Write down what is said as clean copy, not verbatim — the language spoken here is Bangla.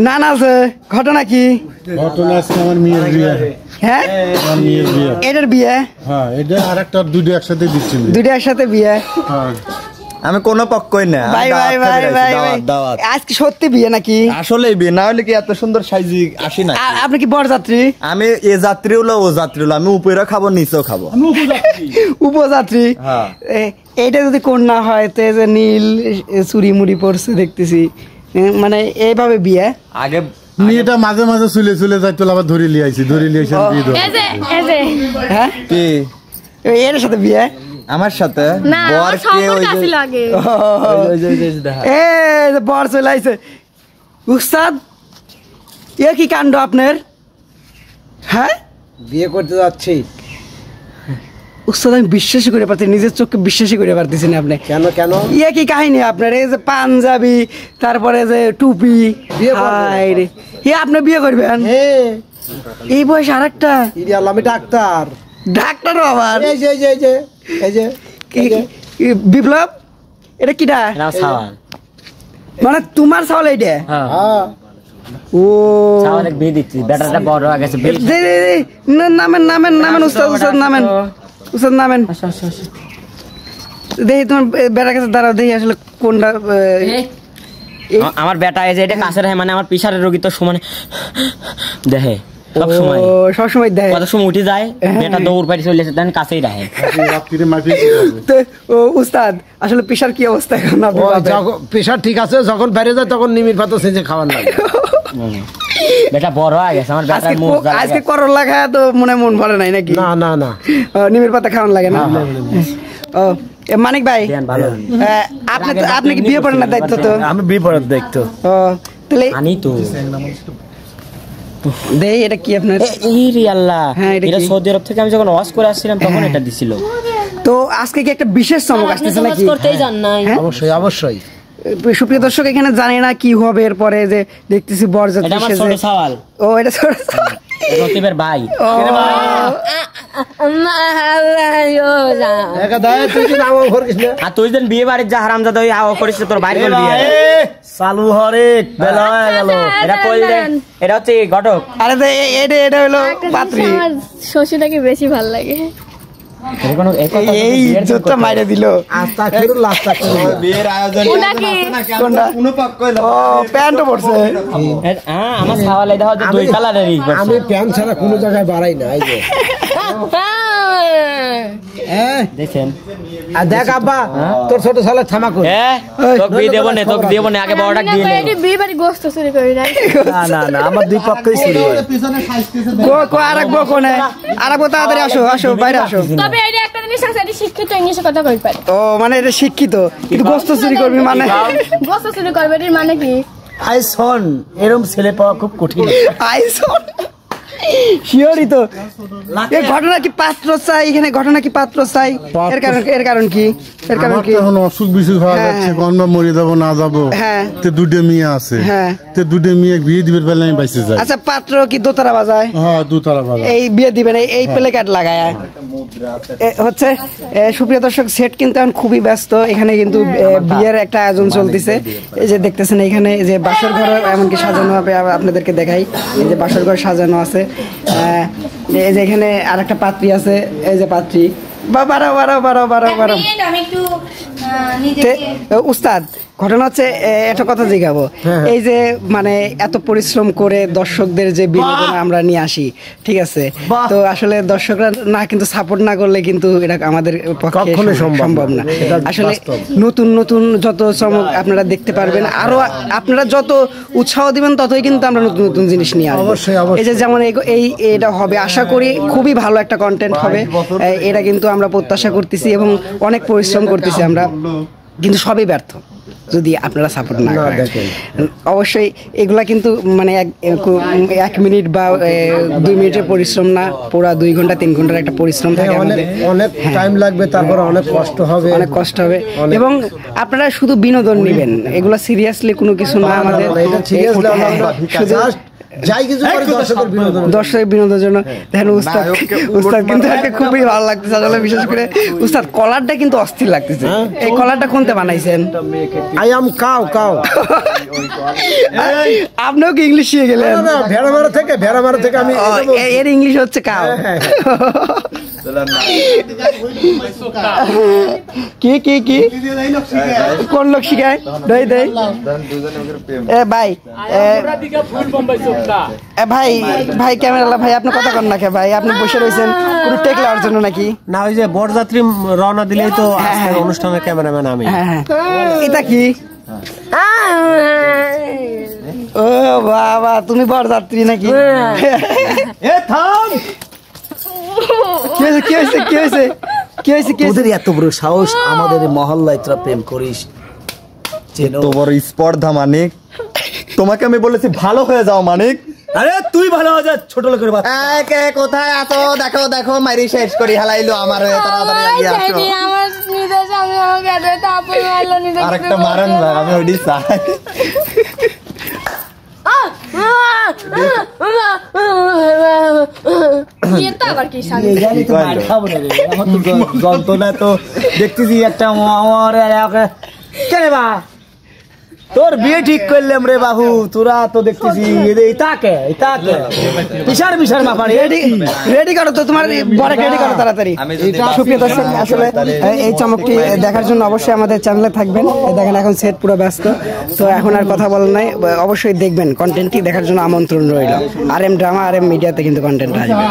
নানা আছে, ঘটনা কি? ঘটনা আজকে আমার মেয়ের বিয়ে। হ্যাঁ আমার মেয়ের বিয়ে। এটার বিয়ে? হ্যাঁ, এটা আর একটা দুটো একসাথে দিচ্ছিল। দুটো একসাথে বিয়ে? হ্যাঁ। আমি কোনো পক্ষই না। ভাই ভাই ভাই ভাই আজকে সত্যি বিয়ে নাকি? আসলে বিয়ে না হলে কি এত সুন্দর সাইজি আসি না? আপনি কি বরযাত্রী? আমি এ যাত্রী হলো ও যাত্রী হলো, আমি উপরে খাবো নিচেও খাবো। উপযাত্রী। হ্যাঁ। এইটা যদি কন্যা হয় তো যে নীল চুরি মুড়ি পড়ছে দেখতেছি, মানে এইভাবে বিয়ে? আগে মেয়েটা মাঝে মাঝে চলে যাইতো, আবার ধরে লিয়ে আইছি, ধরে লিয়ে আইছি বিয়ে ধরে। হ্যাঁ কি এর সাথে বিয়ে? আমার সাথে না, বর কে সম্পর্ক ওই ছিল আগে। যে বর চলে আইছে। উস্তাদ এ কি কাণ্ড আপনার? হ্যাঁ বিয়ে করতে যাচ্ছি। উস্তাদ আমি বিশ্বাসই করে পারছি, নিজের চোখকে বিশ্বাসই করে পারতেছি না। আপনি কেন কেন ইয়ে কি কাহিনী আপনার? এই যে পাঞ্জাবি, তারপরে যে টুপি, বিয়ে করবেন? হায় রে, আপনি বিয়ে করবেন? হ্যাঁ, এই বয়স আরেকটা ইডিয়াল, আমি ডাক্তার। ডাক্তারও আবার? এই যে এই যে এই যে এই যে এই যে বিপ্লব এটা কিটা? মানে তোমার সওয়াল এইটা? হ্যাঁ, ও বিয়ে দিচ্ছি, বেটাটা বড় হয়ে গেছে। নামেন নামেন নামেন উস্তাদ, উস্তাদ নামেন, উস্তাদ নামেন। দেখি তোমার বেটার কাছে দাঁড়াও, দেখি আসলে কোনটা। আমার বেটা এই যে এটা কাছের, মানে আমার পিসারের রোগী তো সমানে দেখে সব সময়, সব সময় দেয়। কত সময় উঠে যায়, বেটা দৌড় পাড়ি চলে এসে দেন কাছেই রাখে। তো উস্তাদ আসলে পিসার কি অবস্থা এখন? প্রেশার ঠিক আছে, যখন বেড়ে যায় তখন নিমির পাতা সেজে খাওয়ার লাগে। বেটা বড় হয়ে গেছে আমার বেটা। আজকে করলা খায় তো মনে মন ভরে নাই নাকি? না না না, নিমের পাতা খাওয়ান লাগে না? ও মানিক ভাই, আপনি কি বিয়ে পড়ানোর দায়িত্ব? তো আমি বিয়ে পড়ার দায়িত্ব। ও তাহলে আনি তো দেই, এটা কি আপনার? আল্লাহ, এটা সৌদি আরব থেকে আমি যখন ওয়াশ করে আসছিলাম তখন এটা দিছিল। তো আজকে কি একটা বিশেষ চমক আসতেছে নাকি? করতেই জান নাই। অবশ্যই অবশ্যই। সুপ্রিয় দর্শক, এখানে জানি না কি হবে এরপরে, যে দেখতেছি বরযাত্রী এটা আমার ছোট সওয়াল। ও এটা ছোট সওয়াল, রকিবের ভাই। আর তুই যেন বিয়ে বাড়ির যা হারামজাদা হই আও করিস, তোর বাইরে বল বিয়ে চালু হরে বেলা হয়ে গেল। এটা কই রে? এটা হচ্ছে ঘটক। আরে এটা হলো পাত্রী। আমার শ্বশুরটাকে বেশি ভালো লাগে। এই ইজ্জতটা মাইরে দিল। আস্তা খেরু লাস্তা খেরু বিয়ের আয়োজন কোনটা? কোনো পক্ষ হলো। ও প্যান্ট পরছে। হ্যাঁ, আমার সওয়াল এটা হচ্ছে দুই কালারেরই। আমি প্যান্ট ছাড়া কোনো জায়গায় বাড়াই না। এই যে দেখেন, আর দেখ আব্বা, তোর ছোট শালা থামা কর। তোকে বিয়ে দেবো না, তোকে দেবো না, আগে বড়টা দিয়ে নে। বিয়ে বাড়ি গোস্ত চুরি করি না। না না না, আমার দুই পক্ষই চুরি হয়। আরেকবো কোনে? আরেকবো তাড়াতাড়ি আসো, আসো বাইরে আসো। তবে এটা একটা জিনিস আছে, এটা শিক্ষিত, ইংলিশে কথা কই পারে। ও মানে এটা শিক্ষিত, কিন্তু গোস্ত চুরি করবি মানে? গোস্ত চুরি করবে এর মানে কি? আইসন এরকম ছেলে পাওয়া খুব কঠিন। আইসন শিওরই তো। এই ঘটনা কি পাত্র চাই? এখানে ঘটনা কি পাত্র চাই? এর কারণ কি? এর কারণ কি? এখন অসুখ বিসুখ হওয়া যাচ্ছে, কন্যা মরে যাবো না যাবো। হ্যাঁ, তে দুটো মেয়ে আছে। হ্যাঁ, তে দুটো মেয়ে বিয়ে দিবের বেলা আমি বাইসে যাই। আচ্ছা পাত্র কি দোতারা বাজায়? হ্যাঁ, দুতলা বাজা। এই বিয়ে দিবেন এই প্লে কার্ড লাগায় হচ্ছে। সুপ্রিয় দর্শক, সেট কিন্তু এখন খুবই ব্যস্ত। এখানে কিন্তু বিয়ের একটা আয়োজন চলতেছে। এই যে দেখতেছেন, এখানে যে বাসর ঘর এমনকি সাজানো হবে, আপনাদেরকে দেখাই। এই যে বাসর ঘর সাজানো আছে। এই যে এখানে আর একটা পাত্রী আছে, এই যে পাত্রী। উস্তাদ, ঘটনা হচ্ছে একটা কথা জিজ্ঞাবো। এই যে মানে এত পরিশ্রম করে দর্শকদের যে বিনোদন আমরা নিয়ে আসি, ঠিক আছে, তো আসলে দর্শকরা না কিন্তু সাপোর্ট না করলে কিন্তু এটা আমাদের পক্ষে সম্ভব না। আসলে নতুন নতুন যত চমক আপনারা দেখতে পারবেন, আরো আপনারা যত উৎসাহ দিবেন ততই কিন্তু আমরা নতুন নতুন জিনিস নিয়ে আসবো। এই যে যেমন এটা হবে, আশা করি খুবই ভালো একটা কন্টেন্ট হবে। এটা কিন্তু আমরা প্রত্যাশা করতেছি এবং অনেক পরিশ্রম করতেছি আমরা, কিন্তু সবই ব্যর্থ যদি আপনারা সাপোর্ট না করেন। অবশ্যই এগুলা কিন্তু মানে 1 মিনিট বা 2 মিনিটের পরিশ্রম না, পুরো 2 ঘন্টা 3 ঘন্টার একটা পরিশ্রম থাকে। অনেক টাইম লাগবে, তারপর অনেক কষ্ট হবে, অনেক কষ্ট হবে। এবং আপনারা শুধু বিনোদন নেবেন, এগুলা সিরিয়াসলি কোনো কিছু না। আমাদের যাই কিছু করি দর্শকের বিনোদন। দর্শকের বিনোদনের জন্য দেখেন উস্তাদ কিন্তু আজকে খুবই ভালো লাগতেছে আসলে, বিশেষ করে উস্তাদ কলারটা কিন্তু অস্থির লাগতেছে। এই কলারটা কোনতে বানাইছেন? I am cow cow. আপনিও কি ইংলিশ শিখে গেলেন? ভেড়ামারা থেকে আমি এর ইংলিশ হচ্ছে কাউ। কি কি কি কোন লোক শিখায়? দেই এ ভাই ভাই ভাই ক্যামেরা ভাই আপনি কথা কন না কে ভাই? আপনি বসে রয়েছেন পুরো টেক লওয়ার জন্য নাকি? না ওই যে বরযাত্রী রওনা দিলেই তো আজকের অনুষ্ঠানের ক্যামেরাম্যান আমি। হ্যাঁ হ্যাঁ, এটা কি? ও বাবা, তুমি বরযাত্রী নাকি? কি হয়েছে? তোদের এত বড় সাহস, আমাদের মহল্লায় তোরা প্রেম করিস? তো বড় স্পর্ধা মানিক, তোমাকে আমি বলেছি ভালো হয়ে যাও মানিক। আরে তুই ভালো হয়ে যা, ছোট লোকের বাচ্চা। কে কোথায় আছো? দেখো দেখো মাইরি শেষ করি হালাইলো আমার, তাড়াতাড়ি লাগিয়ে আসো। আমার নিজের সামনে আমাকে এত তাপল মারলো নিজের আরেকটা মারেন ভাই, আমি ওইটি চাই। এটা আবার কি শান্তি? যন্ত্রণা তো দেখতেছি একটা কেন বা তোর বিয়ে ঠিক করলাম রে বাবু, তোরা তো দেখতেছি তাকে বিশার মাপারি রেডি করো তো, তোমার বড় রেডি করো তাড়াতাড়ি। সুপ্রিয় দর্শক, আসলে এই চমকটি দেখার জন্য অবশ্যই আমাদের চ্যানেলে থাকবেন। দেখেন এখন সেট পুরো ব্যস্ত, তো এখন আর কথা বলার নাই, অবশ্যই দেখবেন। কন্টেন্টটি দেখার জন্য আমন্ত্রণ রইল। RM ড্রামা RM মিডিয়াতে কিন্তু কন্টেন্ট আসবে।